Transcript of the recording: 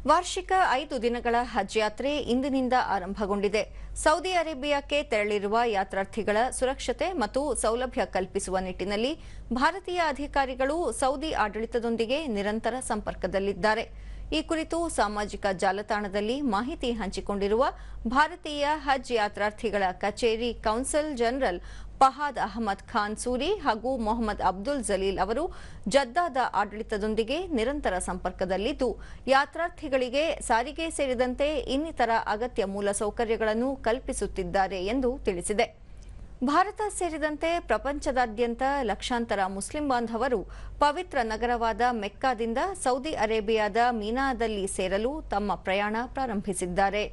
ವಾರ್ಷಿಕ 5 ದಿನಗಳ ಹಜ್ ಯಾತ್ರೆ ಇಂದಿನಿಂದ ಆರಂಭಗೊಂಡಿದೆ. ಸೌದಿ ಅರೇಬಿಯಾಕ್ಕೆ ತೆರಳಿರುವ ಯಾತ್ರಾರ್ಥಿಗಳ ಸುರಕ್ಷತೆ ಮತ್ತು ಸೌಲಭ್ಯ ಕಲ್ಪಿಸುವ ನಿಟ್ಟಿನಲ್ಲಿ ಭಾರತೀಯ ಅಧಿಕಾರಿಗಳು ಸೌದಿ ಆಡಳಿತದೊಂದಿಗೆ ನಿರಂತರ ಸಂಪರ್ಕದಲ್ಲಿದ್ದಾರೆ. ಈ ಕುರಿತು ಸಾಮಾಜಿಕ ಜಾಲತಾಣದಲ್ಲಿ ಮಾಹಿತಿ ಹಂಚಿಕೊಂಡಿರುವ ಭಾರತೀಯ ಹಜ್ ಯಾತ್ರಾರ್ಥಿಗಳ ಕಚೇರಿ ಕೌನ್ಸಿಲ್ ಜನರಲ್ ಫಹಾದ್ ಅಹಮದ್ ಖಾನ್ ಸೂರಿ ಹಾಗೂ ಮೊಹಮ್ಮದ್ ಅಬ್ದುಲ್ ಜಲೀಲ್ ಅವರು ಜದ್ದಾದ ಆಡಳಿತದೊಂದಿಗೆ ನಿರಂತರ ಸಂಪರ್ಕದಲ್ಲಿದ್ದು, ಯಾತ್ರಾರ್ಥಿಗಳಿಗೆ ಸಾರಿಗೆ ಸೇರಿದಂತೆ ಇನ್ನಿತರ ಅಗತ್ಯ ಮೂಲಸೌಕರ್ಯಗಳನ್ನು ಕಲ್ಪಿಸುತ್ತಿದ್ದಾರೆ ಎಂದು ತಿಳಿಸಿದೆ. ಭಾರತ ಸೇರಿದಂತೆ ಪ್ರಪಂಚದಾದ್ಯಂತ ಲಕ್ಷಾಂತರ ಮುಸ್ಲಿಂ ಬಾಂಧವರು ಪವಿತ್ರ ನಗರವಾದ ಮೆಕ್ಕಾದಿಂದ ಸೌದಿ ಅರೇಬಿಯಾದ ಮೀನಾದಲ್ಲಿ ಸೇರಲು ತಮ್ಮ ಪ್ರಯಾಣ ಪ್ರಾರಂಭಿಸಿದ್ದಾರೆ.